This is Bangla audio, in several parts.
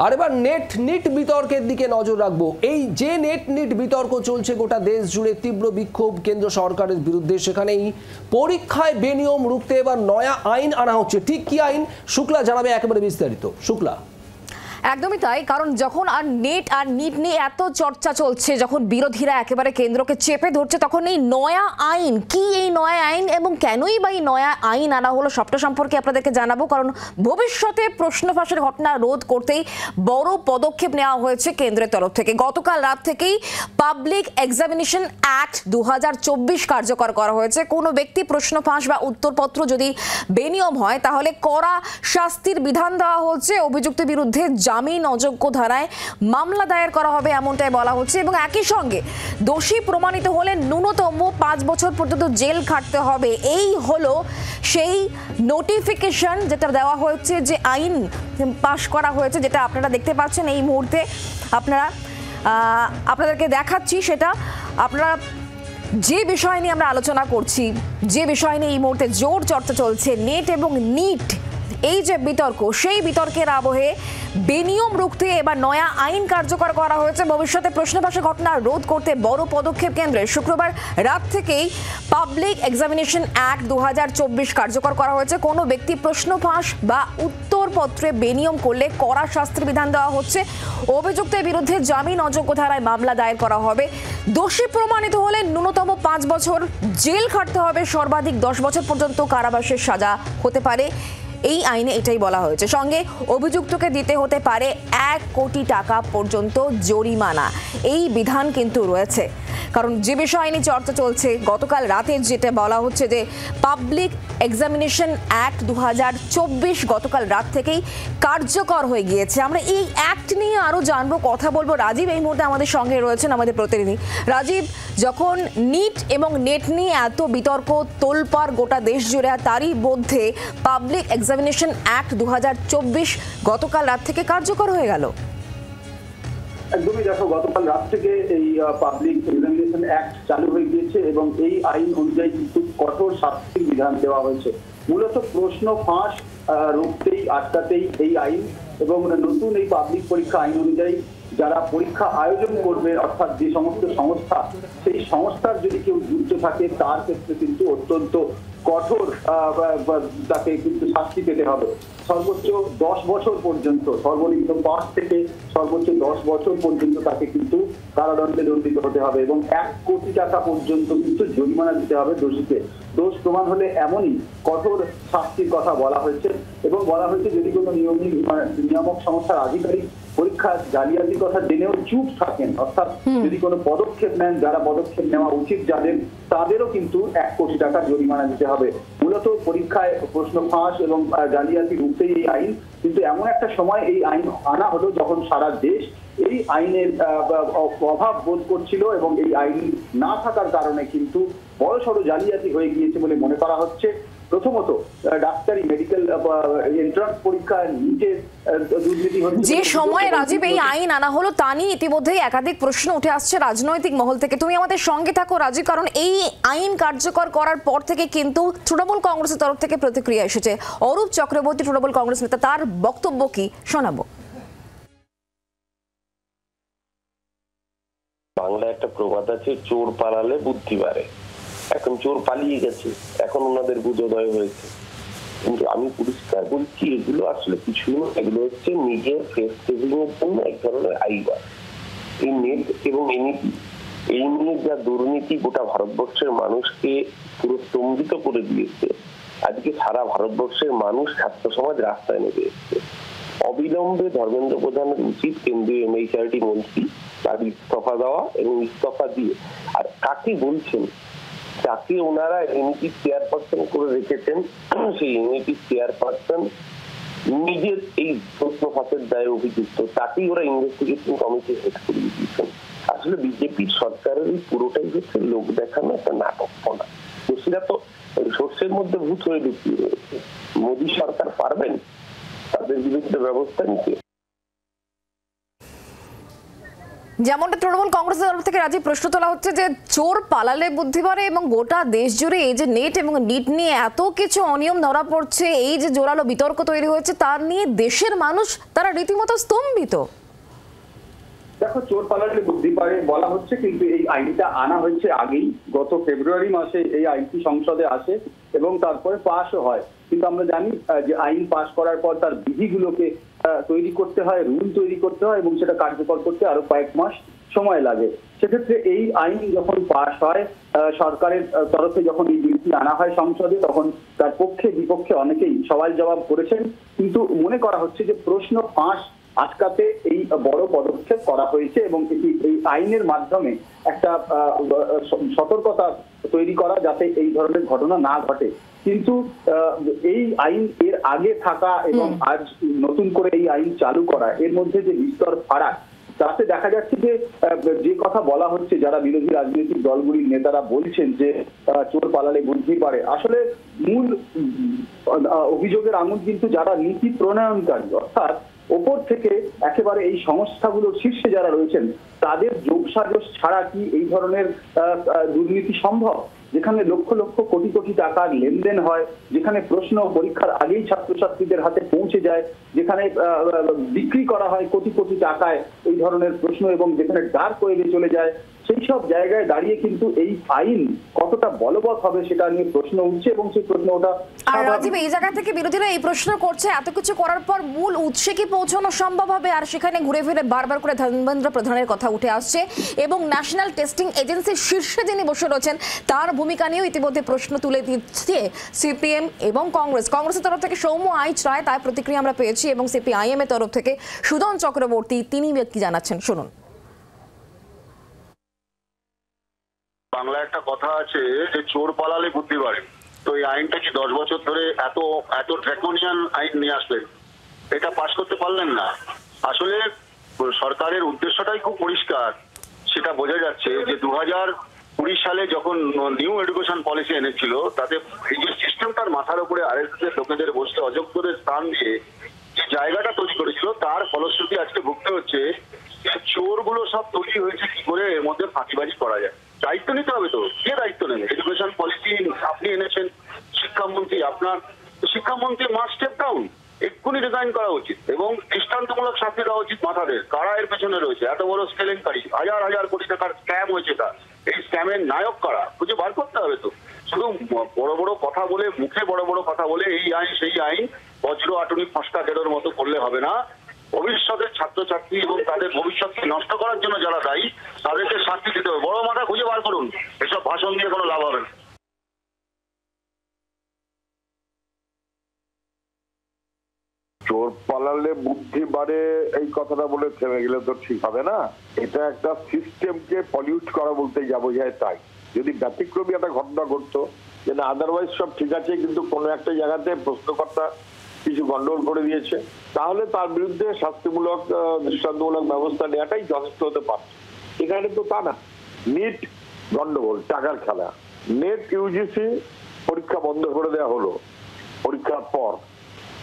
আর এবার নেট নিট বিতর্কের দিকে নজর রাখবো। এই যে নেট নিট বিতর্ক চলছে গোটা দেশ জুড়ে, তীব্র বিক্ষোভ কেন্দ্র সরকারের বিরুদ্ধে, সেখানেই পরীক্ষায় বেনিয়ম রুখতে এবার নয়া আইন আনা হচ্ছে। ঠিক কি আইন, শুক্লা জানাবে একেবারে বিস্তারিত। শুক্লা। একদমই তাই, কারণ যখন আর নেট আর নিট নিয়ে এত চর্চা চলছে, যখন বিরোধীরা একেবারে কেন্দ্রকে চেপে ধরছে, তখন এই নয়া আইন কি, এই নয়া আইন এবং কেনই বা এই নয়া আইন আনা হলো সবটা সম্পর্কে আপনাদেরকে জানাবো। কারণ ভবিষ্যতে প্রশ্ন ফাঁসের ঘটনা রোধ করতেই বড় পদক্ষেপ নেওয়া হয়েছে কেন্দ্রের তরফ থেকে। গতকাল রাত থেকেই পাবলিক এক্সামিনেশন অ্যাক্ট 2024 কার্যকর করা হয়েছে। কোনো ব্যক্তি প্রশ্ন ফাঁস বা উত্তরপত্র যদি বেনিয়ম হয় তাহলে কড়া শাস্তির বিধান দেওয়া হচ্ছে। অভিযুক্তের বিরুদ্ধে জামিন অযোগ্য ধারায় মামলা দায়ের করা হবে এমনটাই বলা হচ্ছে, এবং একই সঙ্গে দোষী প্রমাণিত হলে ন্যূনতম 5 বছর পর্যন্ত জেল খাটতে হবে। এই হলো সেই নোটিফিকেশন যেটা দেওয়া হয়েছে, যে আইন পাশ করা হয়েছে, যেটা আপনারা দেখতে পাচ্ছেন এই মুহূর্তে। আপনাদেরকে দেখাচ্ছি সেটা। আপনারা যে বিষয় নিয়ে আমরা আলোচনা করছি, যে বিষয় নিয়ে এই মুহূর্তে জোর চর্চা চলছে, নেট এবং নিট এই যে বিতর্ক, সেই বিতর্কের আবহে বেনিয়ম রুখতে এবার নয়া আইন কার্যকর করা হয়েছে। ভবিষ্যতে প্রশ্ন ফাঁসের ঘটনা রোধ করতে বড় পদক্ষেপ কেন্দ্রের। শুক্রবার রাত থেকেই পাবলিক এক্সামিনেশন অ্যাক্ট 2024 কার্যকর করা হয়েছে। কোনো ব্যক্তি প্রশ্ন ফাঁস বা উত্তরপত্রে বেনিয়ম করলে কড়া শাস্তির বিধান দেওয়া হচ্ছে। অভিযুক্তের বিরুদ্ধে জামিন অযোগ্য ধারায় মামলা দায়ের করা হবে। দোষী প্রমাণিত হলে ন্যূনতম 5 বছর জেল খাটতে হবে, সর্বাধিক 10 বছর পর্যন্ত কারাবাসের সাজা হতে পারে। এই আইনে এটাই বলা হয়েছে। সঙ্গে অভিযুক্তকে দিতে হতে পারে 1 কোটি টাকা পর্যন্ত জরিমানা। এই বিধান কিন্তু রয়েছে, কারণ যে বিষয় নিয়ে চর্চা চলছে, গতকাল রাতে যেটা বলা হচ্ছে যে পাবলিক এক্সামিনেশন অ্যাক্ট 2024 গতকাল রাত থেকেই কার্যকর হয়ে গিয়েছে। আমরা এই অ্যাক্ট নিয়ে আরও জানবো, কথা বলবো। রাজীব এই মুহূর্তে আমাদের সঙ্গে রয়েছেন, আমাদের প্রতিনিধি। রাজীব, যখন নিট এবং নেট নিয়ে এত বিতর্ক তোলপাড় গোটা দেশ জুড়ে, আর তারই মধ্যে পাবলিক এক্সামিনেশন অ্যাক্ট 2024 গতকাল রাত থেকে কার্যকর হয়ে গেল। একদমই, দেখো, গতকাল রাত থেকে এই পাবলিক এক্সামিনেশন অ্যাক্ট চালু হয়ে গিয়েছে এবং এই আইন অনুযায়ী কিন্তু কঠোর শাস্তির বিধান দেওয়া হয়েছে। মূলত প্রশ্ন ফাঁস রুখতেই, আটকাতেই এই আইন, এবং নতুন এই পাবলিক পরীক্ষা আইন অনুযায়ী যারা পরীক্ষা আয়োজন করবে, অর্থাৎ যে সমস্ত সংস্থা, সেই সংস্থার যদি কেউ যুক্ত থাকে তার ক্ষেত্রে কিন্তু অত্যন্ত কঠোর তাকে কিন্তু শাস্তি পেতে হবে। সর্বোচ্চ 10 বছর পর্যন্ত, সর্বনিম্ন 5 থেকে সর্বোচ্চ 10 বছর পর্যন্ত তাকে কিন্তু কারাদণ্ডে দণ্ডিত হতে হবে, এবং 1 কোটি টাকা পর্যন্ত কিন্তু জরিমানা দিতে হবে দোষীকে। দোষ প্রমাণ হলে এমনই কঠোর শাস্তির কথা বলা হয়েছে, এবং বলা হয়েছে যদি কোনো নিয়ামক সংস্থার আধিকারিক পরীক্ষা জালিয়াতির কথা জেনেও চুপ থাকেন, অর্থাৎ যদি কোনো পদক্ষেপ নেন, যারা পদক্ষেপ নেওয়া উচিত যাদের, তাদেরও কিন্তু 1 কোটি টাকা জরিমানা দিতে হবে। মূলত পরীক্ষায় প্রশ্ন ফাঁস এবং জালিয়াতি রুখতেই এই আইন, কিন্তু এমন একটা সময় এই আইন আনা হলো যখন সারা দেশ এই আইনের অভাব বোধ করছিল, এবং এই আইন না থাকার কারণে কিন্তু বড়সড় জালিয়াতি হয়ে গিয়েছে বলে মনে করা হচ্ছে। প্রথমত ডাক্তারি, মেডিকেল এন্ট্রান্স পরীক্ষা, নিটের দুর্নীতি হচ্ছে। যে সময় রাজীব এই আইন আনা হলো তা নিয়ে ইতিমধ্যেই একাধিক প্রশ্ন উঠে আসছে রাজনৈতিক মহল থেকে। তুমি আমাদের সঙ্গে থাকো রাজীব, কারণ এই আইন কার্যকর করার পর থেকে কিন্তু তৃণমূল কংগ্রেসের তরফ থেকে প্রতিক্রিয়া এসেছে। অরূপ চক্রবর্তী, তৃণমূল কংগ্রেস নেতা, তার বক্তব্য কি শোনাবো। বাংলায় একটা প্রবাদ আছে, চোর পালালে বুদ্ধি বাড়ে। এখন চোর পালিয়ে গেছে, এখন ওনাদের বুঝোদয় হয়েছে। কিন্তু আমি পরিষ্কার বলছি, এগুলো আসলে কিছু না, এগুলো হচ্ছে নিজের ফেস সেভিং এর জন্য এক ধরনের আইবার। এই নেট এবং এই নিয়ে যা দুর্নীতি গোটা ভারতবর্ষের মানুষকে পুরো স্তম্ভিত করে দিয়েছে। আজকে সারা ভারতবর্ষের মানুষ, ছাত্র সমাজ রাস্তায় নেমে এসেছে। অবিলম্বে ধর্মেন্দ্র প্রধানের উচিত কেন্দ্রীয় এমএইচআরডি মন্ত্রী তার ইস্তফা দেওয়া, এবং ইস্তফা দিয়ে, আর কাকে বলছেন, যাকে ওনারা এমপি চেয়ারপারসন করে রেখেছেন, সেই এমপি চেয়ারপারসন নিজের এই প্রশ্ন ফাঁসের দায়ে অভিযুক্ত, তাকেই ওরা ইনভেস্টিগেশন কমিটি হেড করিয়ে দিয়েছেন। আসলে বিজেপির সরকারের এই পুরোটাই হচ্ছে লোক দেখানো একটা নাটকপনা। দোষীরা তো সর্ষের মধ্যে ভূত হয়ে লুকিয়ে রয়েছে। মোদী সরকার পারবেন তাদের বিরুদ্ধে ব্যবস্থা নিতে? যেমনটা তৃণমূল কংগ্রেসের তরফ থেকে রাজীব প্রশ্ন তোলা হচ্ছে যে চোর পালালে বুদ্ধি বাড়ে, এবং গোটা দেশ জুড়ে এই যে নেট এবং নিট নিয়ে এত কিছু অনিয়ম ধরা পড়ছে, এই যে জোরালো বিতর্ক তৈরি হয়েছে, তার নিয়ে দেশের মানুষ তারা রীতিমতো স্তম্ভিত। দেখো, চোর পালালে বুদ্ধি পারে বলা হচ্ছে, কিন্তু এই আইনটা আনা হয়েছে আগেই। গত ফেব্রুয়ারি মাসে এই আইনটি সংসদে আসে এবং তারপরে পাশও হয়। কিন্তু আমরা জানি যে আইন পাশ করার পর তার বিধিগুলোকে তৈরি করতে হয়, রুল তৈরি করতে হয় এবং সেটা কার্যকর করতে আরো কয়েক মাস সময় লাগে। সেক্ষেত্রে এই আইন যখন পাশ হয়, সরকারের তরফে যখন এই বিলটি আনা হয় সংসদে, তখন তার পক্ষে বিপক্ষে অনেকেই সওয়াল জবাব করেছেন। কিন্তু মনে করা হচ্ছে যে প্রশ্ন ফাঁস আটকাতে এই বড় পদক্ষেপ করা হয়েছে এবং এই আইনের মাধ্যমে একটা সতর্কতা তৈরি করা, যাতে এই ধরনের ঘটনা না ঘটে। কিন্তু এই আইন এর আগে থাকা এবং আজ নতুন করে এই আইন চালু করা, এর মধ্যে যে বিস্তর ফারাক, তাতে দেখা যাচ্ছে যে কথা বলা হচ্ছে, যারা বিরোধী রাজনৈতিক দলগুলির নেতারা বলছেন যে চোর পালালে বুদ্ধি পারে, আসলে মূল অভিযোগের আঙুল কিন্তু যারা নীতি প্রণয়নকারী, অর্থাৎ ওপর থেকে একেবারে এই সংস্থাগুলোর শীর্ষে যারা রয়েছেন, তাদের যোগসাজশ ছাড়া কি এই ধরনের দুর্নীতি সম্ভব? যেখানে লক্ষ লক্ষ কোটি কোটি টাকার লেনদেন হয়, যেখানে প্রশ্ন পরীক্ষার আগেই ছাত্রছাত্রীদের হাতে পৌঁছে যায়, যেখানে বিক্রি করা হয় কোটি কোটি টাকায় এই ধরনের প্রশ্ন, এবং যেখানে ডার্ক ওয়েবে চলে যায়, সেই সব জায়গায় দাঁড়িয়ে কিন্তু এই আইন কতটা বলবৎ হবে সেটা নিয়ে প্রশ্ন উঠছে। এবং সেই প্রশ্ন ওটা আর রাজীব, এই জায়গা থেকে বিরোধীরা এই প্রশ্ন করছে, এত কিছু করার পর মূল উৎসে কি পৌঁছানো সম্ভব হবে? আর সেখানে ঘুরে ফিরে বারবার করে ধর্মেন্দ্র প্রধানের কথা উঠে আসছে, এবং ন্যাশনাল টেস্টিং এজেন্সির শীর্ষে যিনি বসে রয়েছেন তার ভূমিকা নিয়েও ইতিমধ্যে প্রশ্ন তুলে দিচ্ছে সিপিএম এবং কংগ্রেসের তরফ থেকে সৌম্য আইচ রায়, তার প্রতিক্রিয়া আমরা পেয়েছি, এবং সিপিআইএম এর তরফ থেকে সুদন চক্রবর্তী, তিনি কি জানাচ্ছেন শুনুন। বাংলায় একটা কথা আছে যে চোর পালালে বুদ্ধি বাড়ে। তো এই আইনটা কি 10 বছর ধরে এত ড্রাকোনিয়ান আইন নিয়ে আসলেন, এটা পাশ করতে পারলেন না? আসলে সরকারের উদ্দেশ্যটাই খুব পরিষ্কার, সেটা বোঝা যাচ্ছে যে 2020 সালে যখন নিউ এডুকেশন পলিসি এনেছিল, তাতে এই যে সিস্টেমটার মাথার উপরে আরএসএস এর লোকেদের বসতে অযোগ্যদের স্থান দিয়ে যে জায়গাটা তৈরি করেছিল, তার ফলশ্রুতি আজকে ভুগতে হচ্ছে। চোরগুলো সব তৈরি হয়েছে কি করে এর মধ্যে ফাঁকিবাজি করা যায়। দায়িত্ব নিতে হবে তো, কে দায়িত্ব নেবে? এডুকেশন পলিসি আপনি এনেছেন, শিক্ষামন্ত্রী আপনার, শিক্ষামন্ত্রী মাস্ট স্টেপ ডাউন, এক্ষুনি রিজাইন করা উচিত এবং দৃষ্টান্তমূলক শাস্তি দেওয়া উচিত মাথাদের, কারা এর পেছনে রয়েছে। এত বড় স্কেলেঙ্কারি, হাজার হাজার কোটি টাকার স্ক্যাম হয়েছে, এই স্ক্যামের নায়ক কারা খুঁজে বার করতে হবে তো। শুধু বড় বড় কথা বলে, মুখে বড় বড় কথা বলে এই আইন সেই আইন বজ্র আটুনি ফসকা গেরোর মতো করলে হবে না। ভবিষ্যতের ছাত্রছাত্রী এবং তাদের ভবিষ্যৎকে নষ্ট করার জন্য যারা দায়ী, তাদেরকে শাস্তি দিতে হবে। বড় মাথা খুঁজে বার করুন, এসব ভাষণ দিয়ে কোনো লাভ হবে না। চোর পালালে বুদ্ধি বাড়ে, এই কথাটা বলে থেমে গেলে তো ঠিক হবে না। এটা একটা সিস্টেমকে পলিউট করা বলতে যা বোঝায় তাই। যদি ব্যতিক্রমী একটা ঘটনা ঘটতো, যে না আদারওয়াইজ সব ঠিক আছে, কিন্তু কোনো একটা জায়গাতে প্রশ্নকর্তা কিছু গন্ডগোল করে দিয়েছে, তাহলে তার বিরুদ্ধে শাস্তিমূলক দৃষ্টান্তমূলক ব্যবস্থা নেওয়াটাই যথেষ্ট হতে পারত। এখানে তো তা না। নিট গন্ডগোল, টাকার খেলা। নেট ইউজিসি পরীক্ষা বন্ধ করে দেওয়া হলো পরীক্ষার পর,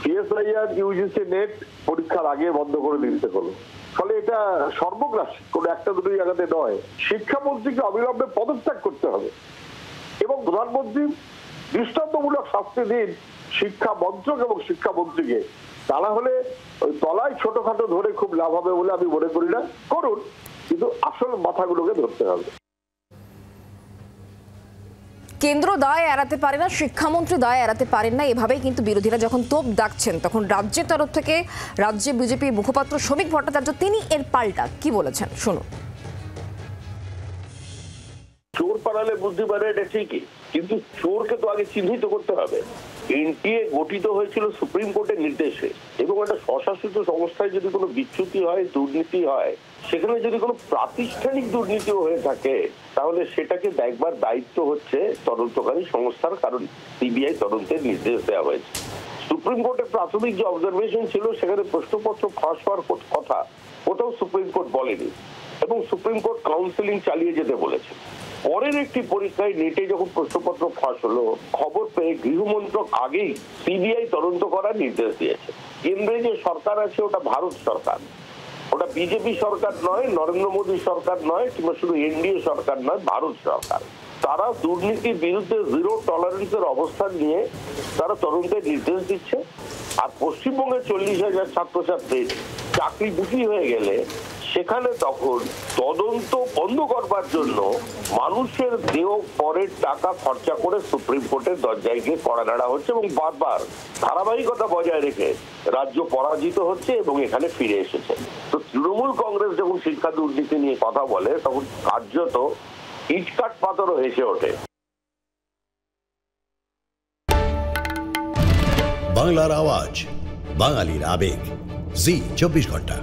সিএসআইআর ইউজিসি নেট পরীক্ষার আগে বন্ধ করে দিতে হলো। ফলে এটা সর্বগ্রাসী, কোনো একটা দুটো জায়গাতে নয়। শিক্ষামন্ত্রীকে অবিলম্বে পদত্যাগ করতে হবে এবং প্রধানমন্ত্রী দৃষ্টান্তমূলক শাস্তি দিন শিক্ষা মন্ত্রক এবং শিক্ষামন্ত্রীকে। তা না হলে ওই তলায় ছোটখাটো ধরে খুব লাভ হবে বলে আমি মনে করি না। করুন, কিন্তু আসল মাথাগুলোকে ধরতে হবে। কেন্দ্র দায় এড়াতে পারে না, শিক্ষামন্ত্রী দায় এড়াতে পারেন না, এভাবেই কিন্তু বিরোধীরা যখন তোপ ডাকছেন, তখন রাজ্যের তরফ থেকে রাজ্যে বিজেপি মুখপাত্র শ্রমিক ভট্টাচার্য তিনি এর পাল্টা কি বলেছেন শুনুন। চোর পালালে বুদ্ধি বাড়ে, এটা ঠিকই, কিন্তু চোরকে তো আগে চিহ্নিত করতে হবে। এনটিএ গঠিত হয়েছিল সুপ্রিম কোর্টের নির্দেশে, এবং একটা স্বশাসিত সংস্থায় যদি কোনো বিচ্যুতি হয়, দুর্নীতি হয়, সেখানে যদি কোনো প্রাতিষ্ঠানিক দুর্নীতিও হয়ে থাকে, তাহলে সেটাকে দেখবার দায়িত্ব হচ্ছে তদন্তকারী সংস্থার, কারণ সিবিআই তদন্তের নির্দেশ দেওয়া হয়েছে। সুপ্রিম কোর্টের প্রাথমিক যে অবজারভেশন ছিল, সেখানে প্রশ্নপত্র ফাঁস হওয়ার কথা ওটাও সুপ্রিম কোর্ট বলেনি, এবং সুপ্রিম কোর্ট কাউন্সেলিং চালিয়ে যেতে বলেছে। পরের একটি পরীক্ষায় নেটে যখন প্রশ্নপত্র ফাঁস হলো, খবর পেয়ে গৃহমন্ত্রক আগেই সিবিআই তদন্ত করার নির্দেশ দিয়েছে। কেন্দ্রে যে সরকার আছে ওটা ভারত সরকার, ওটা বিজেপি সরকার নয়, নরেন্দ্র মোদী সরকার নয়, কিংবা শুধু এনডিএ সরকার নয়, ভারত সরকার। তারা দুর্নীতির বিরুদ্ধে জিরো টলারেন্সের অবস্থান নিয়ে তারা তদন্তের নির্দেশ দিচ্ছে। আর পশ্চিমবঙ্গে 40,000 ছাত্রছাত্রীর চাকরি বিক্রি হয়ে গেলে সেখানে তখন তদন্ত বন্ধ করবার জন্য মানুষের দেহ পরের টাকা খরচা করে সুপ্রিম কোর্টের দরজায় গিয়ে কড়ানাড়া হচ্ছে এবং বারবার ধারাবাহিকতা বজায় রেখে রাজ্য পরাজিত হচ্ছে এবং এখানে ফিরে এসেছে। তো তৃণমূল কংগ্রেস যখন শিক্ষা দুর্নীতি নিয়ে কথা বলে তখন কার্যত ইটকাট পাথরও হেসে ওঠে। বাংলার আওয়াজ, বাঙালির আবেগ, জি 24 ঘন্টা।